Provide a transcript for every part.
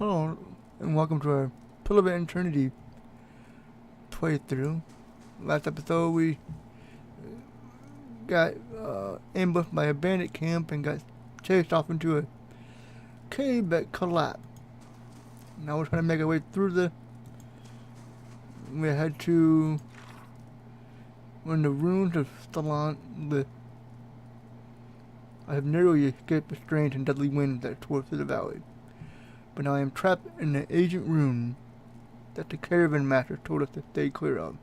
Hello, and welcome to our Pillar of Eternity playthrough. Last episode we got ambushed by a bandit camp and got chased off into a cave that collapsed. Now we're trying to make our way through we had to when the ruins of Cilants. I have narrowly escaped the strange and deadly winds that tore through the valley. But now I am trapped in the ancient room that the caravan master told us to stay clear of.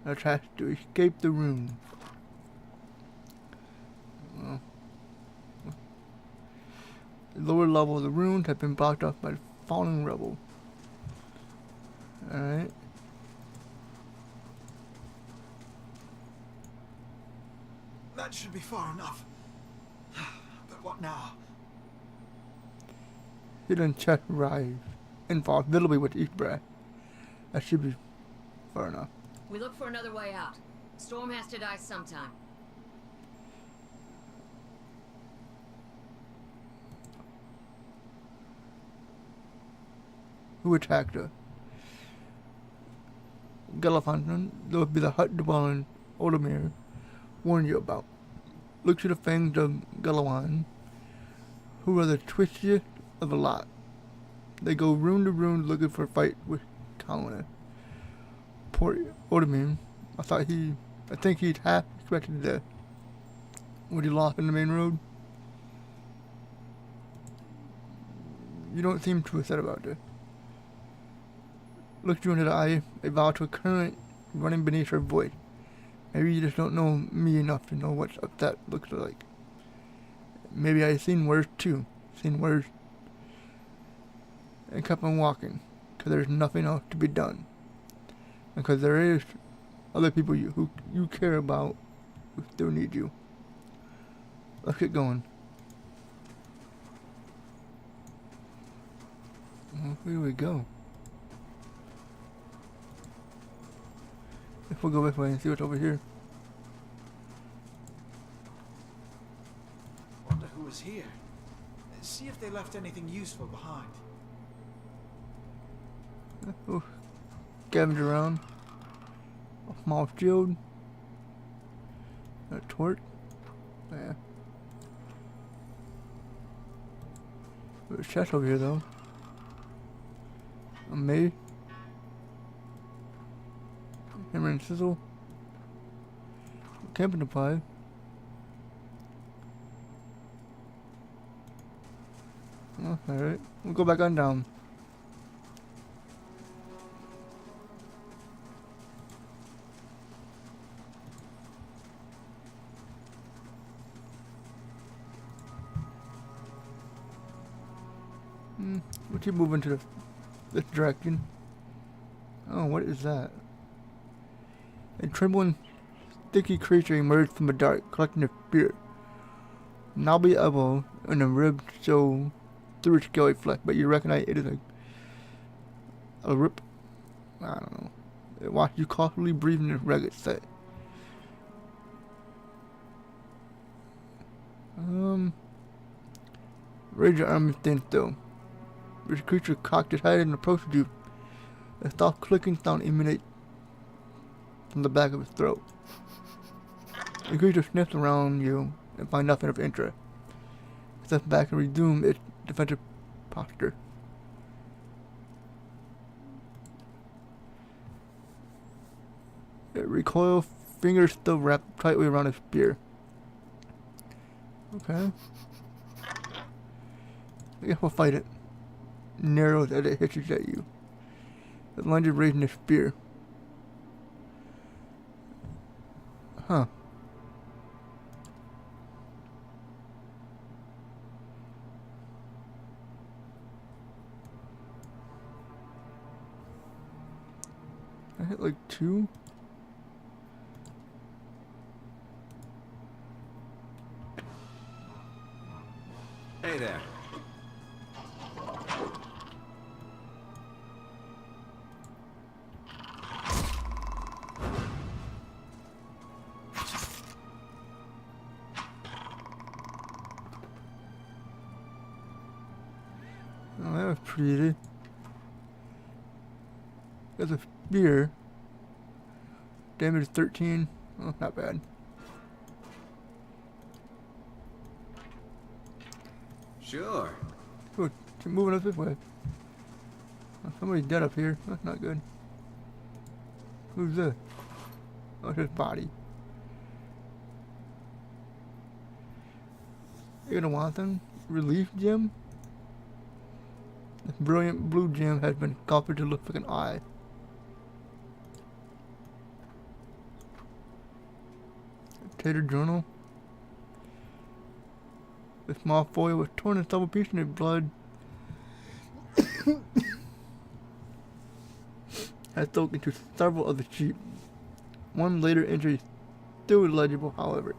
I tried to escape the room. The lower level of the ruins have been blocked off by the fallen rubble. Alright. That should be far enough. But what now? Hidden chest rise and fall visibly with each breath. That should be far enough. We look for another way out. Storm has to die sometime. Who attacked her? Galafanton, that would be the hut dwelling Odomir warned you about. Look to the fangs of Galawan, who are the twistiest of the lot. They go room to room looking for a fight with colonists. Poor Odomir, I think he'd half expected death. Was he lost in the main road? You don't seem too upset about this. Looked you into the eye, a volatile current running beneath her voice. Maybe you just don't know me enough to know what upset looks like. Maybe I've seen worse too. Seen worse. And kept on walking, because there's nothing else to be done. Because there is other people who you care about who still need you. Let's get going. Where do we go? If we'll go this way and see what's over here. Wonder who was here. See if they left anything useful behind. Oh, scavenge around. A small shield. A torch. Yeah. There's a chest over here though. A mace. Hammer and sizzle. Camping supply. Oh, alright. We'll go back on down. We'll keep moving to this direction. Oh, what is that? A trembling, sticky creature emerged from the dark, collecting a spear. Knobbly elbow and a rib show through its scaly flesh, but you recognize it is a rip. I don't know. It watched you cautiously breathing in ragged set. Raise your arm and stand still. This creature cocked its head and approached you. A soft clicking sound emanates from the back of its throat. The creature sniffs around you and finds nothing of interest. It steps back and resumes its defensive posture. It recoils, fingers still wrapped tightly around its spear. Okay. I guess we'll fight it. Narrows as it hitches at you. It lunges raising its spear. Huh. I hit like 2. Hey there. That's pretty. There's a spear. Damage 13. Oh, not bad. Sure. Oh, keep moving up this way. Oh, somebody's dead up here. That's not good. Who's this? Oh, it's his body. You're gonna want them? Relief gem? This brilliant blue gem has been copied to look like an eye. Tater journal. The small foil was torn in several pieces and blood had soaked into several of the sheep. One later entry still illegible, however.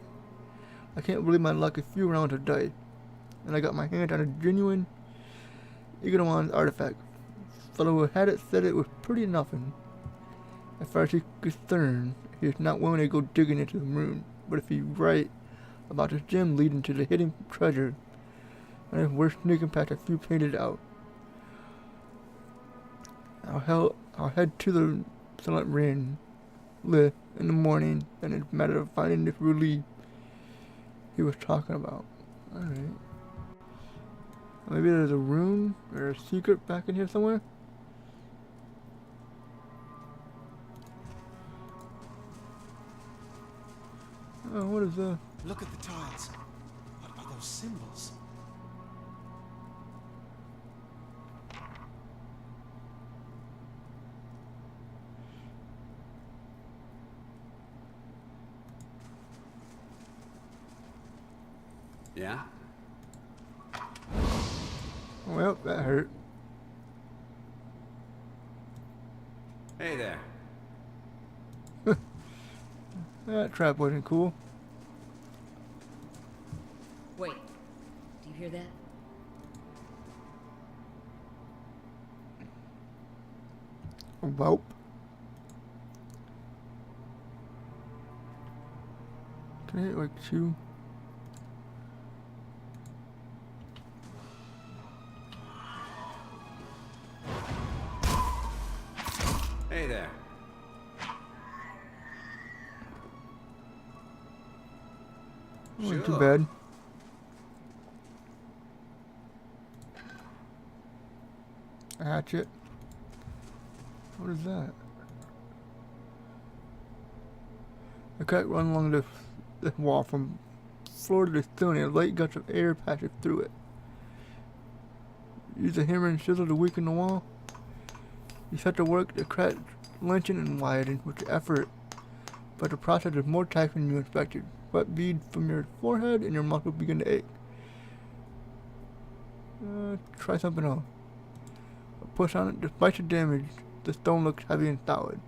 I can't believe my luck. A few rounds of dice, and I got my hand on a genuine Iguanodon artifact. Fellow who had it said it was pretty nothing. As far as he's concerned, he is not willing to go digging into the moon. But if he's right about this gem leading to the hidden treasure, and it's worth sneaking past a few painted out. I'll head to the Cilants Ring lift in the morning, and it's a matter of finding this relief he was talking about. Alright. Maybe there's a room or a secret back in here somewhere? Oh, what is that? Look at the tiles. What are those symbols? Yeah? Well, that hurt. Hey there. That trap wasn't cool. Wait. Do you hear that? A whelp. Can I hit like two? Hey there. Wasn't too Sure. bad. A hatchet. What is that? A cut run along this wall from floor to the ceiling, and a light gush of air passes through it. Use a hammer and chisel to weaken the wall. You set to work to crack, lynching and widen with effort, but the process is more taxing than you expected. Sweat bead from your forehead and your muscles begin to ache. Try something else. Push on it. Despite the damage, the stone looks heavy and solid.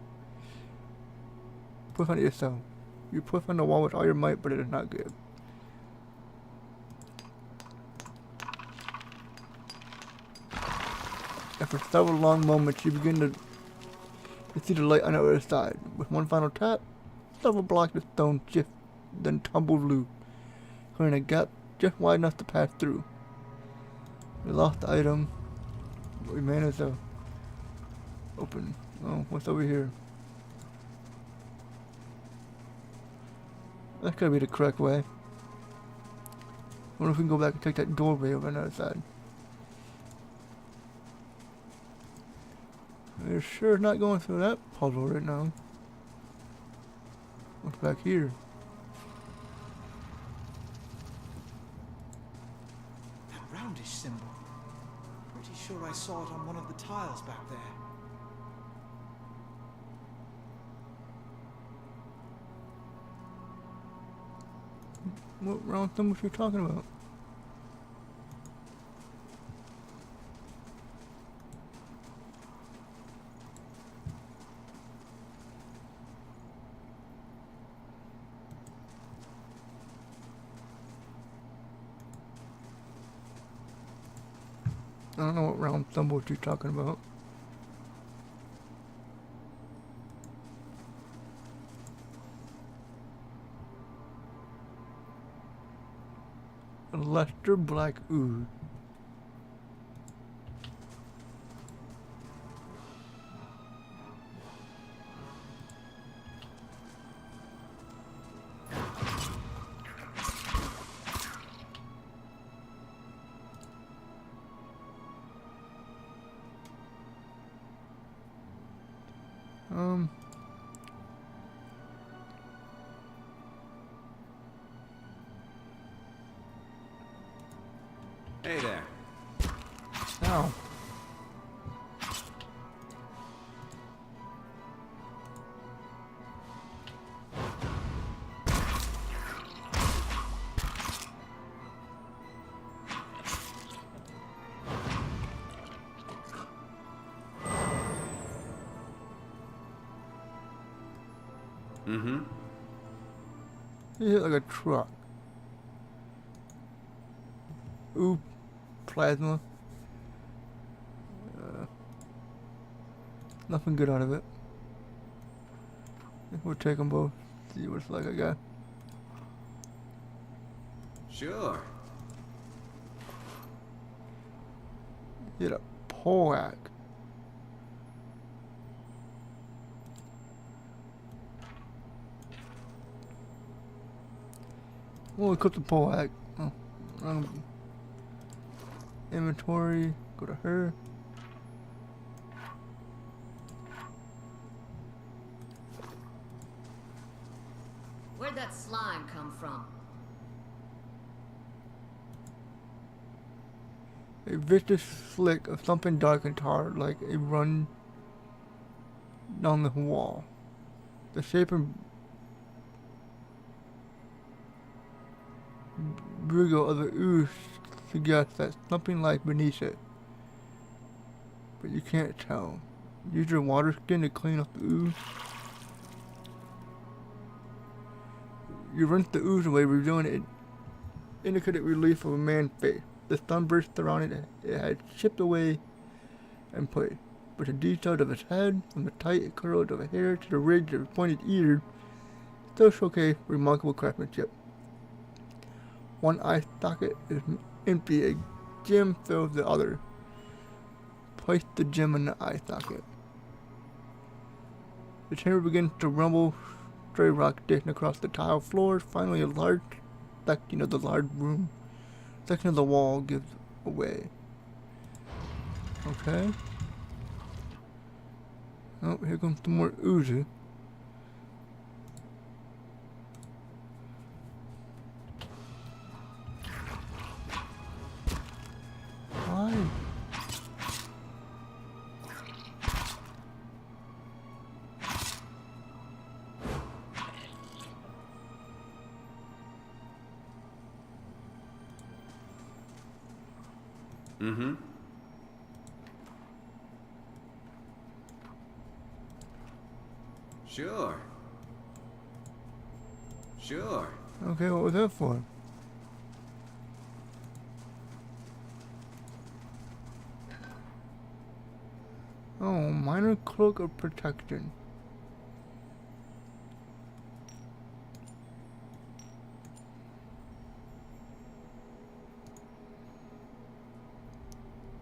Push on it yourself. You push on the wall with all your might, but it is not good. After several long moments, you begin to see the light on the other side. With one final tap, several blocks of stone shift, then tumble loose, clearing a gap just wide enough to pass through. We lost the item, but we managed to open. Oh, what's over here? That's gotta be the correct way. Wonder if we can go back and take that doorway over on the other side. We're sure not going through that puzzle right now. What's back here? That roundish symbol. Pretty sure I saw it on one of the tiles back there. What round thing was you talking about? I don't know what round symbol you're talking about. A luster black ooze. Hey there. Ow. Mm-hmm. He hit like a truck. Ooh, plasma. Nothing good out of it. We'll take them both. See what it's like, I guess. Sure. Hit a poleaxe. We'll equip the poleaxe. Oh, inventory. Go to her. Where'd that slime come from? A vicious slick of something dark and tar, like a run down the wall. The shape and wriggle of the ooze suggests that something lies beneath it, but you can't tell. Use your water skin to clean off the ooze. You rinse the ooze away, revealing an indicated relief of a man's face. The sunburst surrounding it, it had chipped away and place, but the details of his head, from the tight curls of his hair to the ridge of his pointed ears, still showcase remarkable craftsmanship. One eye socket is empty, a gem fills the other. Place the gem in the eye socket. The chamber begins to rumble, stray rocks dashing across the tile floors. Finally, a large section of the large room, section of the wall gives away. Okay. Oh, here comes some more oozy. Why? Mm-hmm. Sure. Sure. Okay, what was that for? Oh, minor cloak of protection.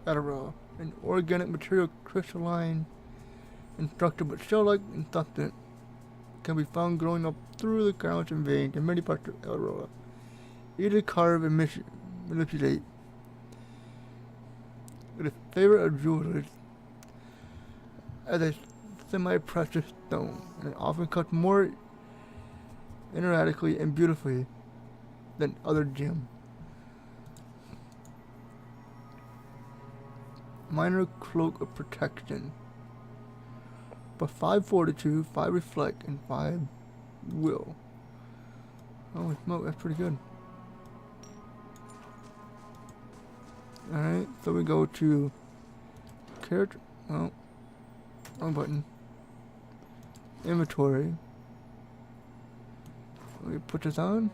Adderall, an organic material crystalline in structure but shell-like in substance, can be found growing up through the grounds and veins in many parts of Aurora. Easily carve and manipulate. It is a favorite of jewelers as a semi-precious stone, and it often cuts more erratically and beautifully than other gems. Minor cloak of protection. But 5 fortitude, 5 reflect, and 5 will. Holy smoke, that's pretty good. Alright, so we go to character. Oh, wrong button. Inventory. We put this on.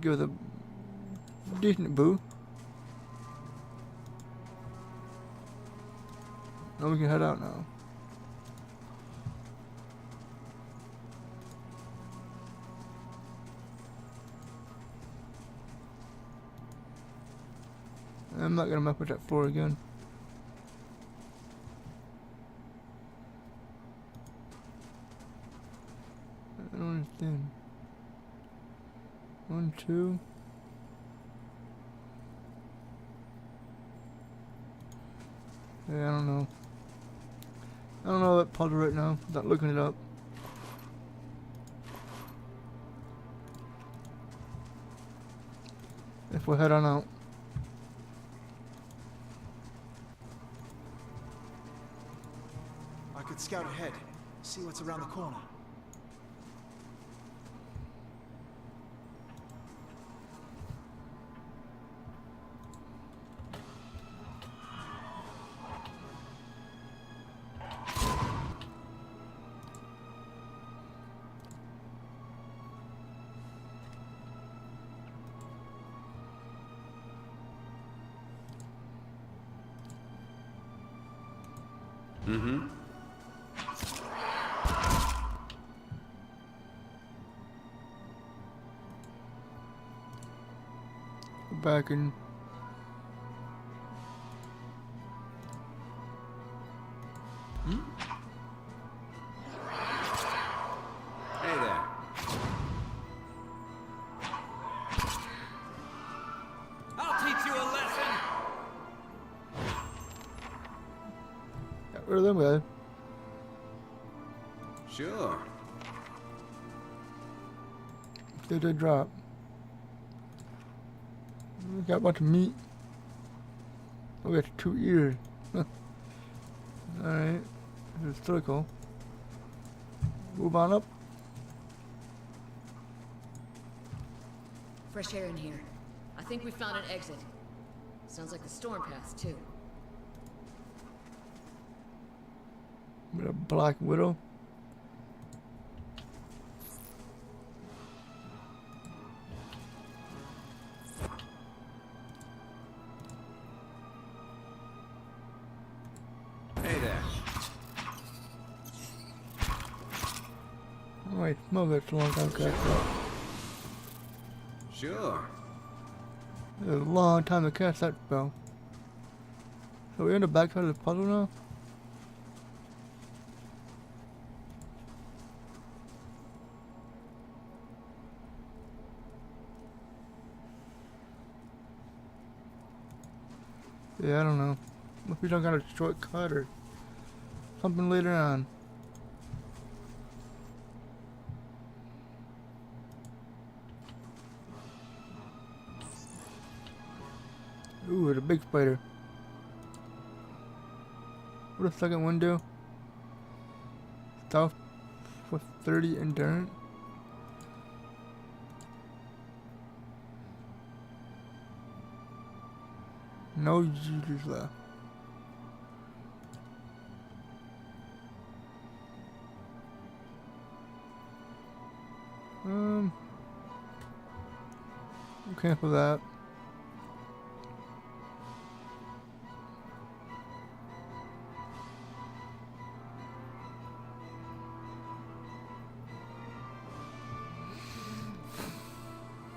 Give it a decent boost. Now we can head out now. I'm not gonna mess with that floor again. I don't understand. 1, 2. Yeah, I don't know. don't know that puzzle right now. Not looking it up. If we'll head on out. I could scout ahead, see what's around the corner. Mm-hmm. Back in. Hey there. I'll teach you a lesson. Got rid of them guys. Sure. Did they drop? We got a bunch of meat. Oh, we got 2 ears. Alright. This is circle. Move on up. Fresh air in here. I think we found an exit. Sounds like the storm path, too. With a black widow. Hey there. Oh, wait, smell that's a long time to catch that. Sure. It was a long time to catch that spell. So we're in the back side of the puzzle now? Yeah, I don't know. If we don't got a shortcut or something later on. Ooh, the big spider. What a second window. South with 30 endurance. No users left. Cancel that.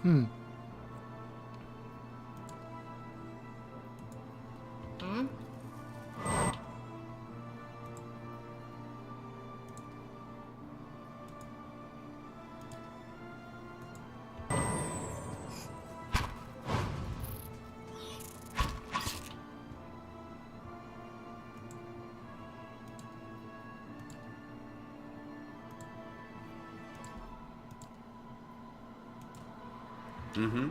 Hmm. Mm-hmm.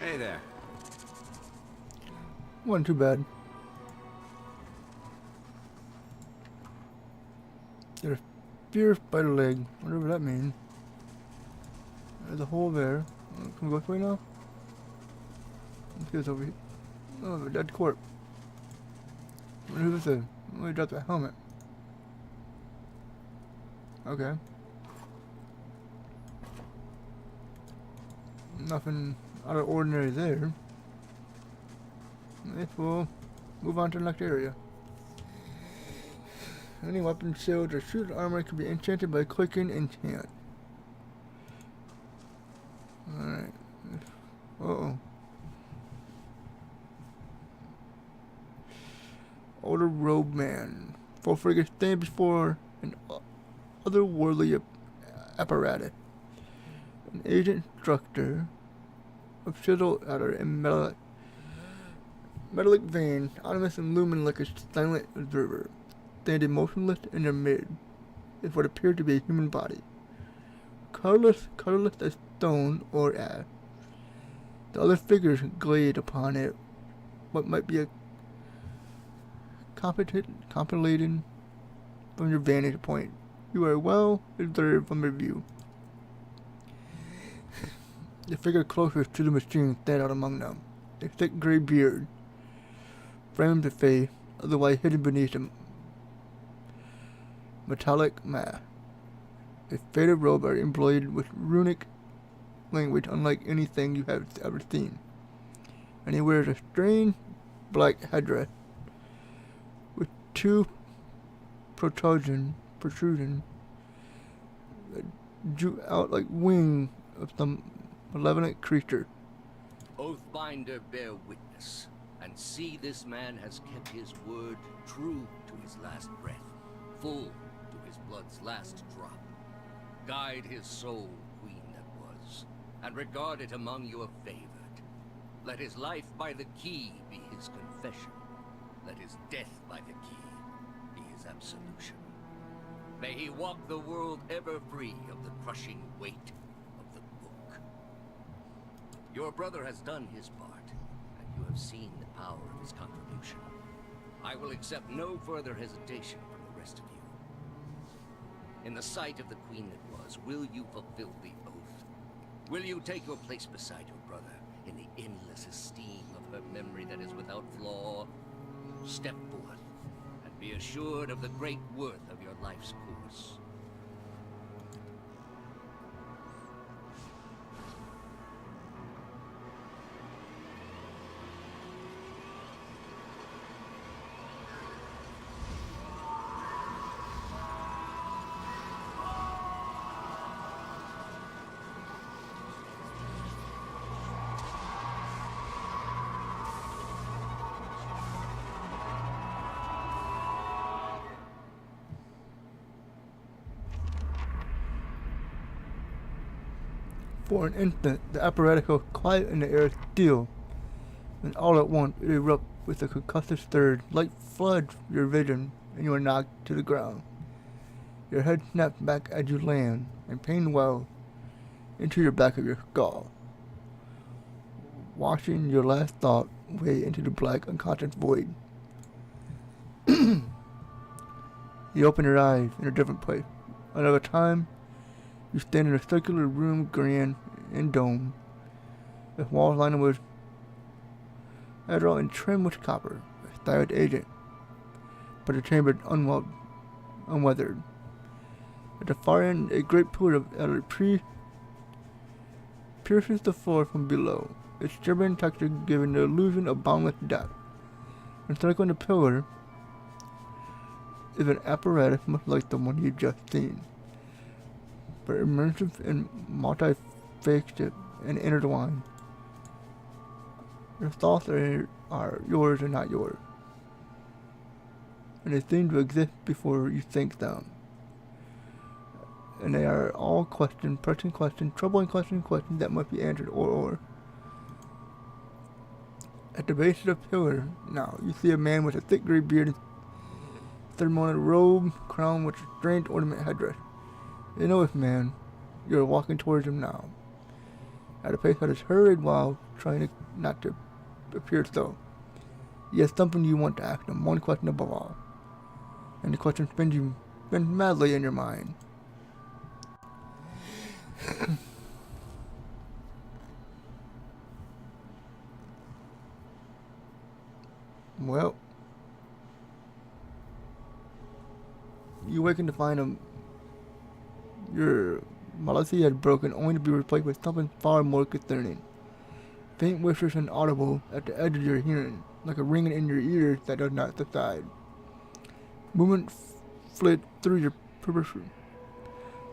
Hey there. Wasn't too bad. There's a fierce spider leg, whatever that means. There's a hole there. Can we go this way now? Let's see what's over here. Oh, a dead corpse. I wonder who this is. Oh, he dropped a helmet. Okay. Nothing out of ordinary there. If we'll move on to the next area. Any weapon, shield, or suit armor can be enchanted by clicking enchant. Alright. Uh-oh. Older robe man. Full figure stand before an otherworldly apparatus. An agent structure of chisel outer and metallic vein, ominous and looming like a silent observer, standing motionless in their midst, is what appeared to be a human body, colorless as stone or ash. The other figures glazed upon it what might be a compilating from your vantage point. You are well observed from your view. The figure closest to the machine stands out among them. A thick gray beard frames the face, otherwise hidden beneath a metallic mask. A faded robe are embroidered with runic language unlike anything you have ever seen. And he wears a strange black headdress with two protrusion that jut out like wings of some malevolent creature. Oathbinder, bear witness, and see this man has kept his word true to his last breath, full to his blood's last drop. Guide his soul, queen that was, and regard it among your favored. Let his life by the key be his confession. Let his death by the key be his absolution. May he walk the world ever free of the crushing weight of the book. Your brother has done his part, and you have seen the power of his contribution. I will accept no further hesitation from the rest of you. In the sight of the queen that was, will you fulfill the oath? Will you take your place beside your brother in the endless esteem of her memory that is without flaw? Step forth, and be assured of the great worth of your life's course. For an instant, the apparatus goes quiet and the air is still, and all at once it erupts with a concussive surge. Light floods your vision, and you are knocked to the ground. Your head snaps back as you land, and pain wells into your back of your skull, washing your last thought way into the black, unconscious void. You open your eyes in a different place. Another time, you stand in a circular room, grand and domed, with walls lined with metal and trimmed with copper, a styled agent, but the chamber is unweathered. At the far end, a great pillar of elder pierces the floor from below, its shimmering texture giving the illusion of boundless depth. Encircling the pillar is an apparatus much like the one you've just seen, but immersive and multifaceted and intertwined. Your thoughts are yours and not yours, and they seem to exist before you think them. And they are all questions, pressing questions, troubling questions that must be answered or. At the base of the pillar, now, you see a man with a thick gray beard and ceremonial robe, crowned with a strange ornament headdress. You know this man. You are walking towards him now, at a pace that is hurried while trying not to appear so. He has something you want to ask him, one question above all, and the question spins madly in your mind. Well, you awaken to find your Malachi had broken, only to be replaced with something far more concerning. Faint whispers inaudible at the edge of your hearing, like a ringing in your ears that does not subside. Movement fled through your periphery.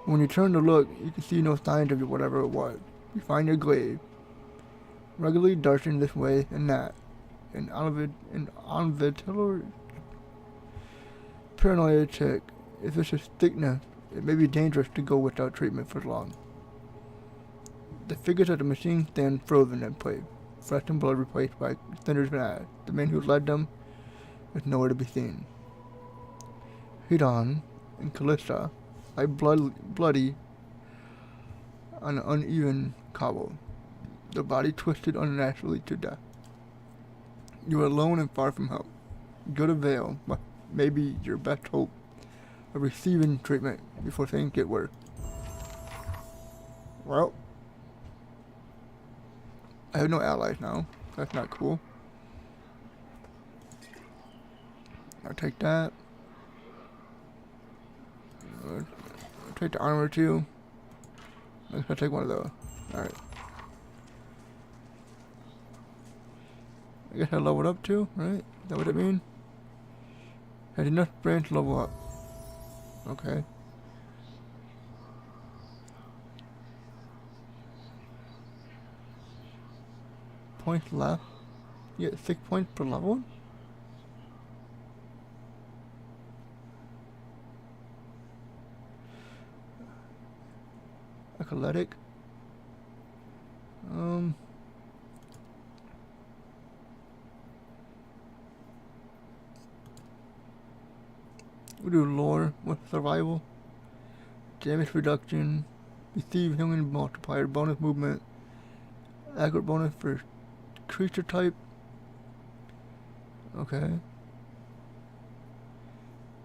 When you turn to look, you can see no signs of whatever it was. You find your glaive, regularly darting this way and that, an unvetted paranoia check. If it's a thickness, It may be dangerous to go without treatment for long. The figures of the machine stand frozen in place, flesh and blood replaced by cinders and ash. The man who led them is nowhere to be seen. Hedon and Callista lie bloody on an uneven cobble, the body twisted unnaturally to death. You are alone and far from help. Go to Vale, but maybe your best hope of receiving treatment before things get worse. Well, I have no allies now. That's not cool. I'll take that. I'll take the armor too. I'll take one of those. Alright. I guess I leveled up too, right? Is that what it means? Had enough brains to level up. Okay. Points left. You get 6 points per level? Athletic. We do lore with survival, damage reduction, receive healing multiplier, bonus movement, accurate bonus for creature type. Okay.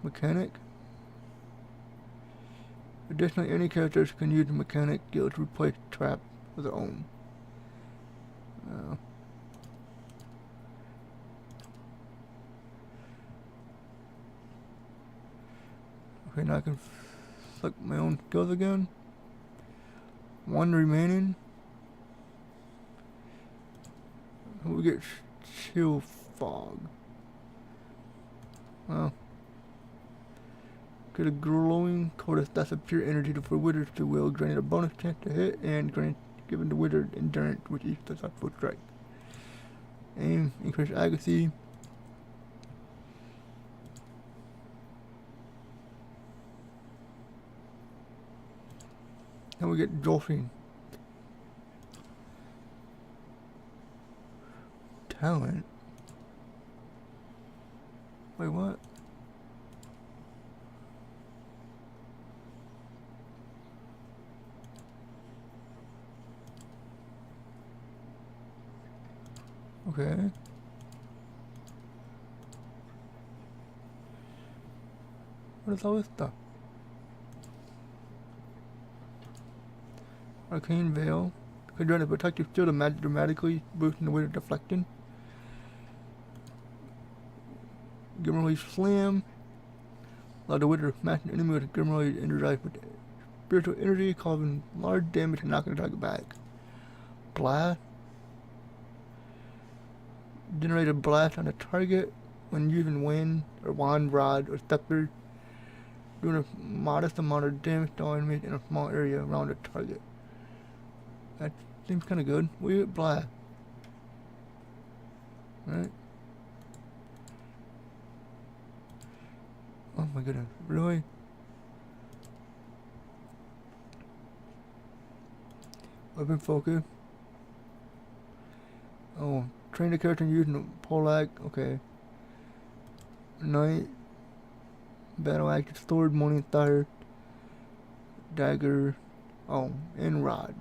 Mechanic. Additionally, any characters can use the mechanic skill to replace trap with their own. Okay, now I can select my own skills again. One remaining. We get chill fog. Well, get a glowing coat that's of pure energy for wizards to will, granted a bonus chance to hit and given the wizard endurance with each successful strike. Aim, increase accuracy. And we get Dolphin. Talent? Wait, what? Okay. What is all this stuff? Arcane Veil. Could run a protective shield of magic dramatically, boosting the wizard deflecting. Grimroy Slam. Allow the wizard to smash an enemy with Grimroy energized with spiritual energy, causing large damage and knocking the target back. Blast. Generate a blast on a target when using wind or wand, rod, or scepter, doing a modest amount of damage to enemies in a small area around the target. That seems kind of good. We get blast. Right? Oh my goodness, really? Weapon focus. Oh, train the character using the poleaxe. Okay. Knight. Battle axe, sword, morning star, dagger. Oh, and rod.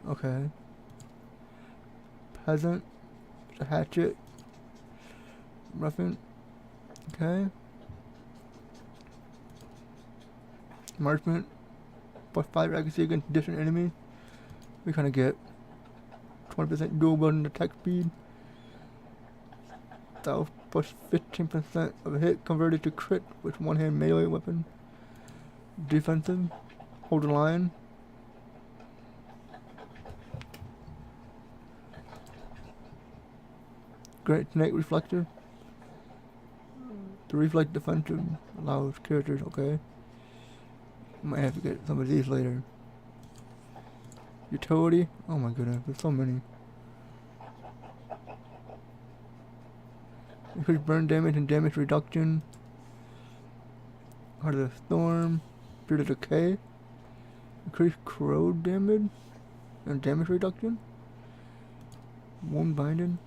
Okay. Peasant. It's a hatchet. Ruffian. Okay. Marksman. Plus 5 accuracy against different enemies. We kind of get 20% dual weapon attack speed. Stealth plus 15% of a hit converted to crit with one-hand melee weapon. Defensive. Hold the line. Great Snake Reflector. The reflect defensive allows characters, okay. Might have to get some of these later. Utility. Oh my goodness, there's so many. Increase burn damage and damage reduction. Heart of the Storm. Spirit of Decay. Increased corrode damage and damage reduction. Wound binding.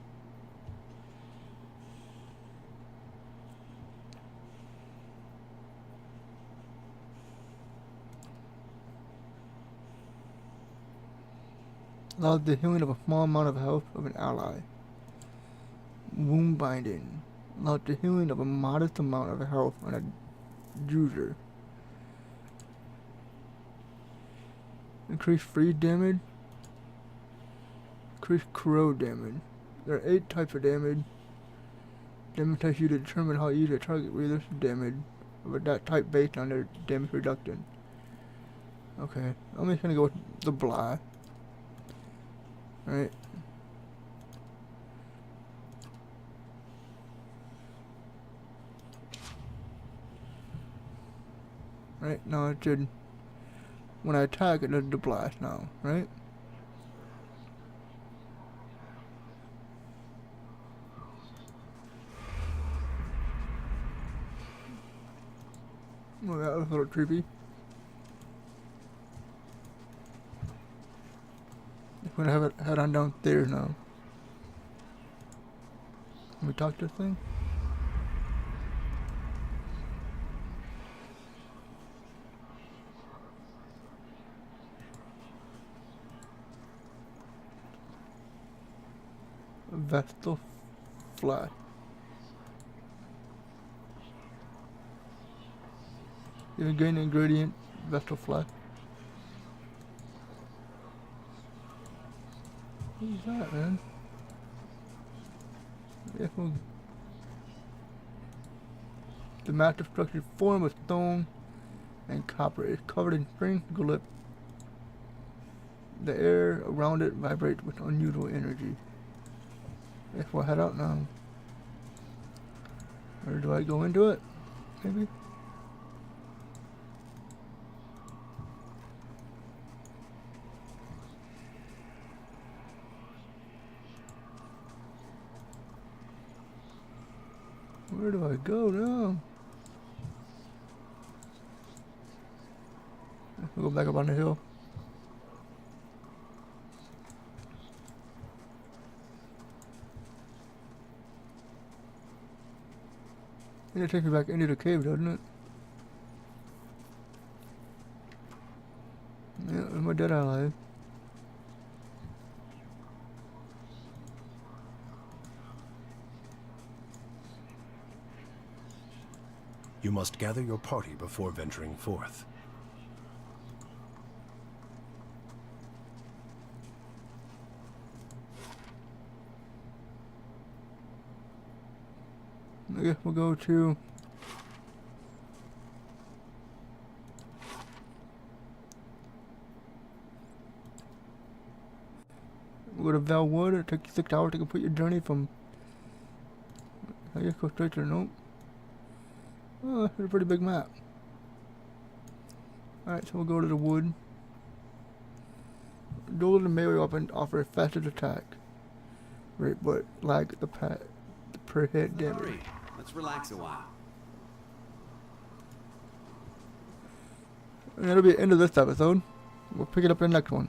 Allows the healing of a small amount of health of an ally. Wound binding. Allows the healing of a modest amount of health on a user. Increase freeze damage. Increase corrode damage. There are 8 types of damage. Damage takes you to determine how easy a target resists damage of that type based on their damage reduction. Okay, I'm just gonna go with the Bly. Right. Right, now it should, when I attack it does the blast now, right? Oh, that was a little creepy. I'm gonna have it head on downstairs now. Can we talk to this thing? Vestal fly. You can gain ingredient, Vestal fly. Who's that, man? Yeah, well, the massive structure formed of stone and copper is covered in spring glyph. The air around it vibrates with unusual energy. If we'll head out now. Or do I go into it? Maybe? Where do I go now? We'll go back up on the hill. It takes me back into the cave, doesn't it? Yeah, there's my dead ally. You must gather your party before venturing forth. I guess we'll go to Valwood. It takes you 6 hours to complete your journey from. I guess go straight to the note. Oh, that's a pretty big map. Alright, so we'll go to the wood. Dual and melee weapon offer a fastest attack rate, but lag the per hit damage. Hurry. Let's relax a while. And that'll be the end of this episode. We'll pick it up in the next one.